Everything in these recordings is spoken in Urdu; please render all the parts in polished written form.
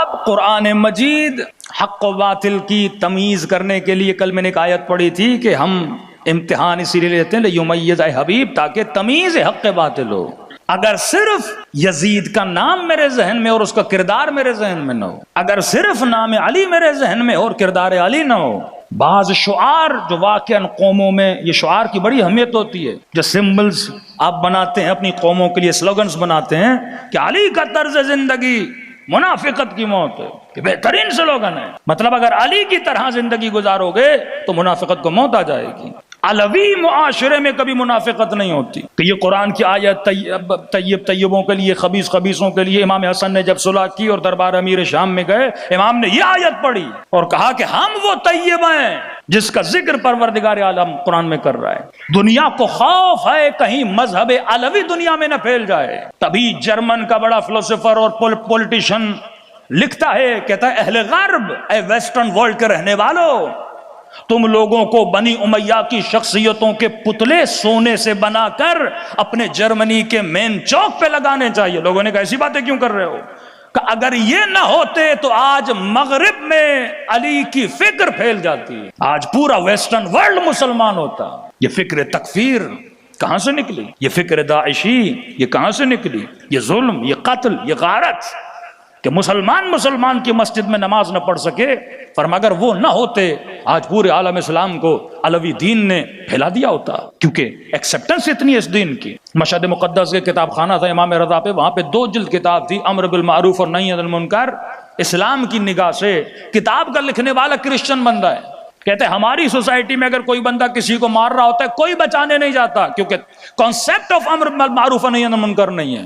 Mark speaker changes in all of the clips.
Speaker 1: اب قرآن مجید حق و باطل کی تمیز کرنے کے لیے کل میں نے ایک آیت پڑھی تھی کہ ہم امتحان اسی لیے لیتے ہیں لیمیز حبیب، تاکہ تمیز حق باطل ہو. اگر صرف یزید کا نام میرے ذہن میں اور اس کا کردار میرے ذہن میں نہ ہو، اگر صرف نام علی میرے ذہن میں اور کردار علی نہ ہو، بعض شعار جو واقعاً قوموں میں، یہ شعار کی بڑی اہمیت ہوتی ہے، جو سمبلز آپ بناتے ہیں اپنی قوموں کے لیے، سلوگنز بناتے ہیں کہ علی کا طرز زندگی منافقت کی موت ہے، یہ بہترین سلوگن ہے. مطلب اگر علی کی طرح زندگی گزارو گے تو منافقت کو موت آ جائے گی. علوی معاشرے میں کبھی منافقت نہیں ہوتی. کہ یہ قرآن کی آیت طیب طیبوں کے لیے، خبیث خبیثوں کے لیے، امام حسن نے جب صلح کی اور دربار امیر شام میں گئے، امام نے یہ آیت پڑھی اور کہا کہ ہم وہ طیب ہیں جس کا ذکر پروردگار عالم قرآن میں کر رہا ہے. دنیا کو خوف ہے کہیں مذہب علوی دنیا میں نہ پھیل جائے. تبھی جرمن کا بڑا فلسفر اور پولیٹیشین لکھتا ہے، کہتا ہے اہل غرب، اے ویسٹرن ورلڈ کے رہنے والوں، تم لوگوں کو بنی امیہ کی شخصیتوں کے پتلے سونے سے بنا کر اپنے جرمنی کے مین چوک پہ لگانے چاہیے. لوگوں نے کہا ایسی باتیں کیوں کر رہے ہو؟ کہ اگر یہ نہ ہوتے تو آج مغرب میں علی کی فکر پھیل جاتی، آج پورا ویسٹرن ورلڈ مسلمان ہوتا. یہ فکر تکفیر کہاں سے نکلی؟ یہ فکر داعشی یہ کہاں سے نکلی؟ یہ ظلم، یہ قتل، یہ غارت کہ مسلمان کی مسجد میں نماز نہ پڑھ سکے. فرمایا اگر وہ نہ ہوتے آج پورے عالم اسلام کو علوی دین نے پھیلا دیا ہوتا، کیونکہ ایکسیپٹنس اتنی ہے اس دین کی. مشہد مقدس کے کتاب خانہ تھا امام رضا پہ، وہاں پہ 2 جلد کتاب تھی، امر بالمعروف اور نہی عن المنکر. اسلام کی نگاہ سے کتاب کا لکھنے والا کرسچن بندہ ہے. کہتے ہیں ہماری سوسائٹی میں اگر کوئی بندہ کسی کو مار رہا ہوتا ہے کوئی بچانے نہیں جاتا، کیونکہ کانسیپٹ آف امر بالمعروف اور نہی عن المنکر نہیں ہے.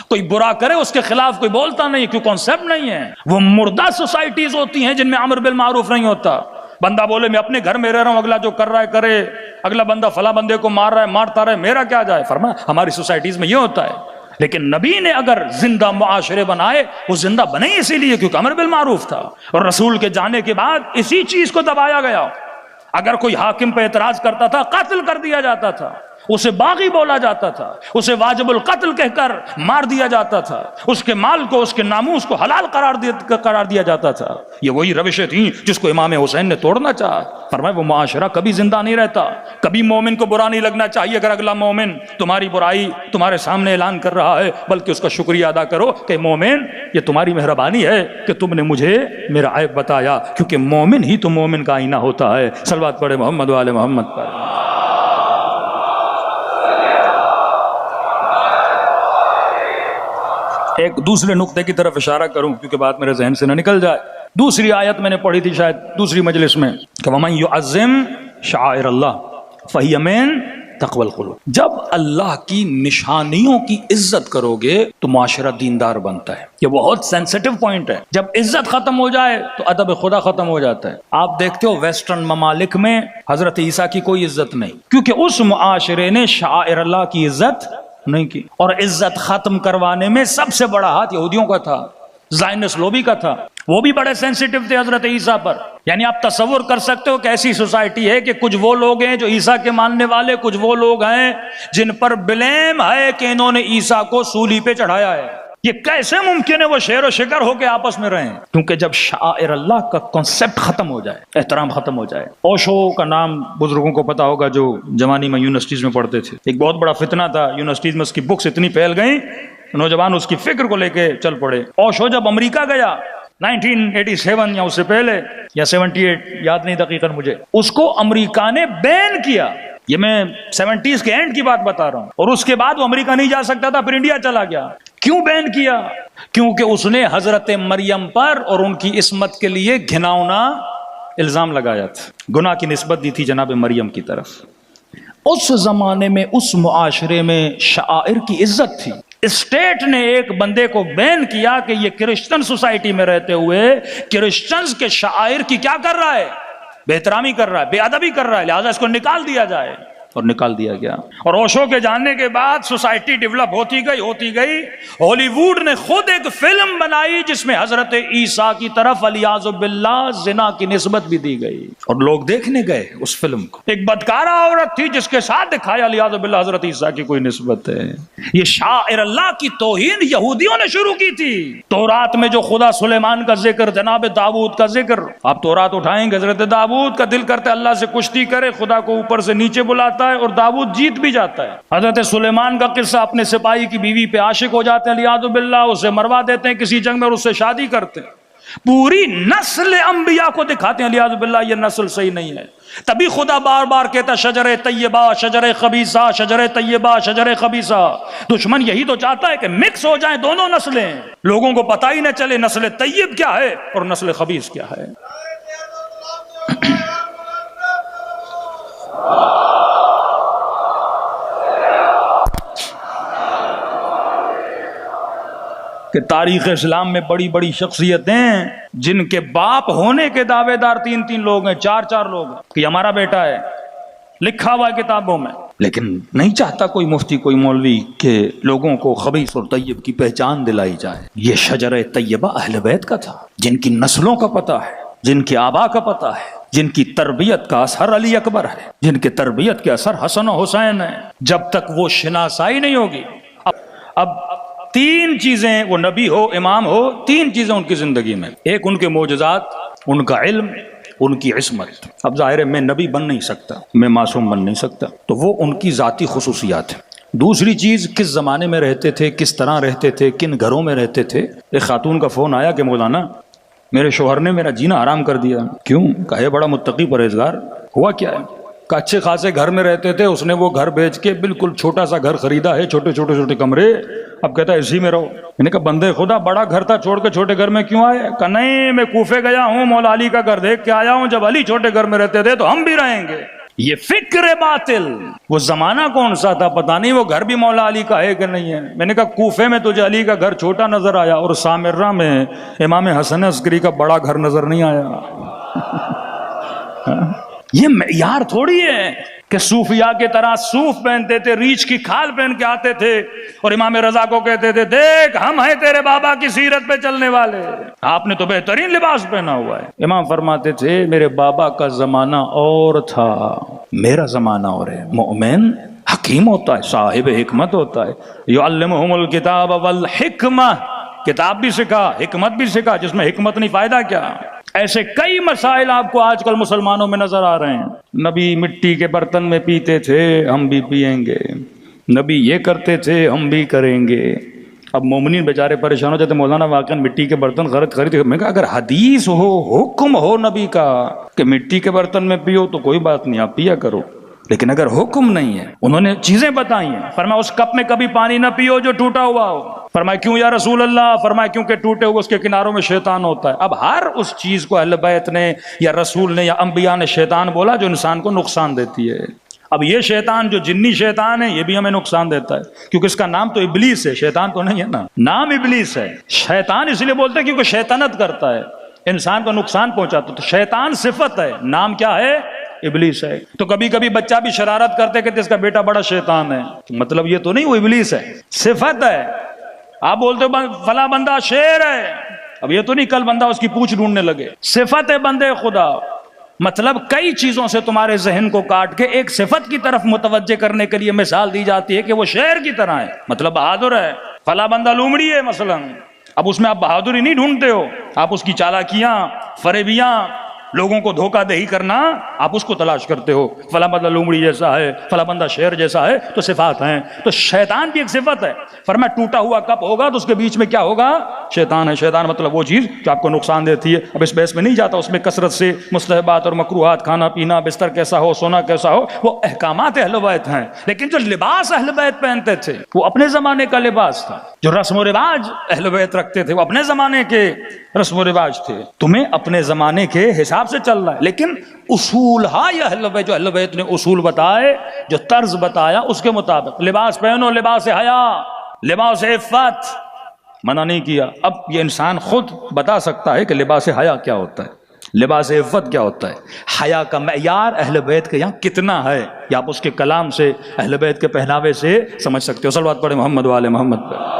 Speaker 1: کوئی برا کرے اس کے خلاف کوئی بولتا نہیں، کیوں کانسیپٹ نہیں ہے. وہ مردہ سوسائٹیز ہوتی ہیں جن میں امر بالمعروف نہیں ہوتا. بندہ بولے میں اپنے گھر میں رہ رہا ہوں، اگلا جو کر رہا ہے کرے، اگلا بندہ فلاں بندے کو مار رہا ہے مارتا رہے، میرا کیا جائے. فرمایا ہماری سوسائٹیز میں یہ ہوتا ہے. لیکن نبی نے اگر زندہ معاشرے بنائے، وہ زندہ بنے اسی لیے کیونکہ امر بالمعروف تھا، اور رسول کے جانے کے بعد اسی چیز کو دبایا گیا. اگر کوئی حاکم پہ اعتراض کرتا تھا قتل کر دیا جاتا تھا، اسے باغی بولا جاتا تھا، اسے واجب القتل کہہ کر مار دیا جاتا تھا، اس کے مال کو، اس کے ناموس کو حلال قرار دیا جاتا تھا. یہ وہی روشیں تھیں جس کو امام حسین نے توڑنا چاہا. فرمایا وہ معاشرہ کبھی زندہ نہیں رہتا. کبھی مومن کو برا نہیں لگنا چاہیے اگر اگلا مومن تمہاری برائی تمہارے سامنے اعلان کر رہا ہے، بلکہ اس کا شکریہ ادا کرو کہ مومن یہ تمہاری مہربانی ہے کہ تم نے مجھے میرا عیب بتایا، کیونکہ مومن ہی تو مومن کا آئینہ ہوتا ہے. صلوات پڑھے محمد و آل محمد پر. ایک دوسرے نقطے کی طرف اشارہ کروں کیونکہ بات میرے ذہن سے نہ نکل جائے. دوسری آیت میں نے پڑھی تھی شاید دوسری مجلس میں کہ وَمَن يُعَظِّمْ شَعَائِرَ اللَّهِ فَهِيَ مِن تَقْوَى الْقُلُوبِ. جب اللہ کی نشانیوں کی عزت کرو گے تو معاشرہ دیندار بنتا ہے. یہ بہت سینسیٹیو پوائنٹ ہے. جب عزت ختم ہو جائے تو ادب خدا ختم ہو جاتا ہے. آپ دیکھتے ہو ویسٹرن ممالک میں حضرت عیسیٰ کی کوئی عزت نہیں، کیونکہ اس معاشرے نے شعائر اللہ کی عزت نہیں کی. اور عزت ختم کروانے میں سب سے بڑا ہاتھ یہودیوں کا تھا، زائنس لوبی کا تھا. وہ بھی بڑے سینسیٹیو تھے حضرت عیسیٰ پر. یعنی آپ تصور کر سکتے ہو کہ ایسی سوسائٹی ہے کہ کچھ وہ لوگ ہیں جو عیسیٰ کے ماننے والے، کچھ وہ لوگ ہیں جن پر بلیم ہے کہ انہوں نے عیسیٰ کو سولی پہ چڑھایا ہے. یہ کیسے ممکن ہے وہ شیر و شکر ہو کے آپس میں رہیں؟ کیونکہ جب شعائر اللہ کا کنسپٹ ختم ہو جائے، احترام ختم ہو جائے. اوشو کا نام بزرگوں کو پتا ہوگا جو جوانی میں یونیورسٹیز میں پڑھتے تھے. ایک بہت بڑا فتنہ تھا یونیورسٹیز میں، اس کی بکس اتنی پھیل گئیں نوجوان اس کی فکر کو لے کے چل پڑے. اوشو جب امریکہ گیا 1987 یا اس سے پہلے یا 78 یاد نہیں دقیقاً مجھے، اس کو امریکہ نے بین کیا. یہ میں 70s کے اینڈ کی بات بتا رہا ہوں. اور اس کے بعد وہ امریکہ نہیں جا سکتا تھا، پھر انڈیا چلا گیا. کیوں بین کیا؟ کیونکہ اس نے حضرت مریم پر اور ان کی عصمت کے لیے گھناؤنا الزام لگایا تھا، گناہ کی نسبت دی تھی جناب مریم کی طرف. اس زمانے میں اس معاشرے میں شعائر کی عزت تھی. اسٹیٹ نے ایک بندے کو بین کیا کہ یہ کرسچن سوسائٹی میں رہتے ہوئے کرسچنز کے شعائر کی کیا کر رہا ہے؟ بے احترامی کر رہا ہے، بے ادبی کر رہا ہے، لہذا اس کو نکال دیا جائے. اور نکال دیا گیا. اور اوشو کے جاننے کے بعد سوسائٹی ڈیولپ ہوتی گئی. ہالی ووڈ نے خود ایک فلم بنائی جس میں حضرت عیسیٰ کی طرف والیاذ باللہ زنا کی نسبت بھی دی گئی اور لوگ دیکھنے گئے اس فلم کو. ایک بدکارہ عورت تھی جس کے ساتھ دکھایا والیاذ باللہ حضرت عیسیٰ کی کوئی نسبت ہے. یہ شاعر اللہ کی توہین یہودیوں نے شروع کی تھی. تورات میں جو خدا سلیمان کا ذکر، جناب داؤد کا ذکر، آپ تورات اٹھائیں گے حضرت داؤد کا دل کرتا ہے اللہ سے کشتی کرے، خدا کو اوپر سے نیچے بلاتا ہے اور داؤد جیت بھی جاتا ہے. حضرت سلیمان کا قصہ، اپنے سپاہی کی بیوی پہ عاشق ہو جاتے ہیں والیاذ باللہ، اسے مروا دیتے ہیں کسی جنگ میں اور اس سے شادی کرتے ہیں. پوری نسل انبیاء کو دکھاتے ہیں والیاذ باللہ یہ نسل صحیح نہیں ہے. تبھی خدا بار بار کہتا شجر طیبہ شجر خبیثہ شجر طیبہ شجر خبیثہ. دشمن یہی تو چاہتا ہے کہ مکس ہو جائیں دونوں نسلیں، لوگوں کو پتہ ہی نہ چلے نسل طیب کیا ہے اور نسل خبیث کیا ہے. کہ تاریخ اسلام میں بڑی بڑی شخصیتیں جن کے باپ ہونے کے دعوے دار 3 لوگ ہیں، 4 لوگ ہیں کہ ہمارا بیٹا ہے، لکھا ہوا ہے کتابوں میں، لیکن نہیں چاہتا کوئی مفتی کوئی مولوی کہ لوگوں کو خبیث اور طیب کی پہچان دلائی جائے. یہ شجر طیبہ اہل بیت کا تھا، جن کی نسلوں کا پتہ ہے، جن کے آبا کا پتہ ہے، جن کی تربیت کا اثر علی اکبر ہے، جن کی تربیت کے اثر حسن و حسین ہے. جب تک وہ شناسائی نہیں ہوگی، اب 3 چیزیں، وہ نبی ہو امام ہو، 3 چیزیں ان کی زندگی میں، ایک ان کے معجزات، ان کا علم، ان کی عصمت. اب ظاہر ہے میں نبی بن نہیں سکتا، میں معصوم بن نہیں سکتا، تو وہ ان کی ذاتی خصوصیات ہیں. دوسری چیز کس زمانے میں رہتے تھے، کس طرح رہتے تھے، کن گھروں میں رہتے تھے. ایک خاتون کا فون آیا کہ مولانا میرے شوہر نے میرا جینا حرام کر دیا. کیوں؟ کہے بڑا متقی پرہیزگار. ہوا کیا ہے؟ کہ اچھے خاصے گھر میں رہتے تھے، اس نے وہ گھر بیچ کے بالکل چھوٹا سا گھر خریدا ہے، چھوٹے کمرے، اب کہتا ہے اسی میں رہو. میں نے کہا بندے خدا بڑا گھر تھا چھوڑ کے چھوٹے گھر میں کیوں آئے؟ کہ نہیں میں کوفے گیا ہوں، مولا علی کا گھر دیکھ کے آیا ہوں، جب علی چھوٹے گھر میں رہتے تھے تو ہم بھی رہیں گے. یہ فکر باطل. وہ زمانہ کون سا تھا پتہ نہیں، وہ گھر بھی مولا علی کا ہے کہ نہیں ہے. میں نے کہا کوفے میں تجھے علی کا گھر چھوٹا نظر آیا اور سامرہ میں امام حسن عسکری کا بڑا گھر نظر نہیں آیا. یہ معیار تھوڑی ہے کہ صوفیاء کی طرح صوف پہنتے تھے، ریچھ کی کھال پہن کے آتے تھے اور امام رضا کو کہتے تھے دیکھ ہم ہیں تیرے بابا کی سیرت پہ چلنے والے، آپ نے تو بہترین لباس پہنا ہوا ہے. امام فرماتے تھے میرے بابا کا زمانہ اور تھا، میرا زمانہ اور ہے. مومن حکیم ہوتا ہے، صاحب حکمت ہوتا ہے. یعلمہم الکتاب والحکمہ، کتاب بھی سکھا، حکمت بھی سکھا، جس میں حکمت نہیں فائدہ کیا. ایسے کئی مسائل آپ کو آج کل مسلمانوں میں نظر آ رہے ہیں. نبی مٹی کے برتن میں پیتے تھے، ہم بھی پیئیں گے. نبی یہ کرتے تھے، ہم بھی کریں گے. اب مومنین بیچارے پریشان ہو جاتے مولانا واقعا مٹی کے برتن خرید. میں کہا اگر حدیث ہو، حکم ہو نبی کا کہ مٹی کے برتن میں پیو تو کوئی بات نہیں، آپ پیا کرو. لیکن اگر حکم نہیں ہے، انہوں نے چیزیں بتائی ہیں. فرمایا اس کپ میں کبھی پانی نہ پیو جو ٹوٹا ہوا ہو. فرمایا کیوں یا رسول اللہ؟ فرمایا کیونکہ ٹوٹے ہوئے اس کے کناروں میں شیطان ہوتا ہے. اب ہر اس چیز کو اہل بیت نے یا رسول نے یا انبیاء نے شیطان بولا جو انسان کو نقصان دیتی ہے. اب یہ شیطان جو جنی شیطان ہے یہ بھی ہمیں نقصان دیتا ہے، کیونکہ اس کا نام تو ابلیس ہے، شیطان تو نہیں ہے نا، نام ابلیس ہے. شیطان اس لیے بولتے ہیں کیونکہ شیطنت کرتا ہے، انسان کو نقصان پہنچاتا. تو شیطان صفت ہے، نام کیا ہے؟ ابلیس ہے. تو کبھی کبھی بچہ بھی شرارت کرتے کہ اس کا بیٹا بڑا شیطان ہے، مطلب یہ تو نہیں وہ ابلیس ہے، صفت ہے. آپ بولتے ہو فلاں بندہ شیر ہے، اب یہ تو نہیں کل بندہ اس کی پوچھ ڈھونڈنے لگے. صفت ہے بندے خدا. مطلب کئی چیزوں سے تمہارے ذہن کو کاٹ کے ایک صفت کی طرف متوجہ کرنے کے لیے مثال دی جاتی ہے کہ وہ شیر کی طرح ہے، مطلب بہادر ہے. فلاں بندہ لومڑی ہے مثلا، اب اس میں آپ بہادری نہیں ڈھونڈتے ہو، آپ اس کی چالاکیاں، فریبیاں، لوگوں کو دھوکہ دہی کرنا آپ اس کو تلاش کرتے ہو. فلاں بندہ لومڑی جیسا ہے، فلاں بندہ شیر جیسا ہے، تو صفات ہیں. تو شیطان بھی ایک صفت ہے. فرمایا ٹوٹا ہوا کپ ہوگا تو اس کے بیچ میں کیا ہوگا؟ شیطان ہے. شیطان مطلب وہ چیز جو آپ کو نقصان دیتی ہے. اب اس بحث میں نہیں جاتا، اس میں کثرت سے مستحبات اور مکروہات، کھانا پینا، بستر کیسا ہو، سونا کیسا ہو، وہ احکامات اہل بیت ہیں. لیکن جو لباس اہل بیت پہنتے تھے وہ اپنے زمانے کا لباس تھا. جو رسم و رواج اہل بیت رکھتے تھے وہ اپنے زمانے کے رسم و رواج تھے. تمہیں اپنے زمانے کے حساب سے چل رہا ہے، لیکن اصول ہائے اہل بیت، جو اہل بیت نے اصول بتائے، جو طرز بتایا، اس کے مطابق لباس پہنو. لباس حیا، لباس عفت منع نہیں کیا. اب یہ انسان خود بتا سکتا ہے کہ لباس حیا کیا ہوتا ہے. لباس عفت کیا ہوتا ہے؟ حیا کا معیار اہل بیت کے یہاں کتنا ہے یہ آپ اس کے کلام سے، اہل بیت کے پہناوے سے سمجھ سکتے ہو۔ صلوات پڑھیں محمد والے محمد پر۔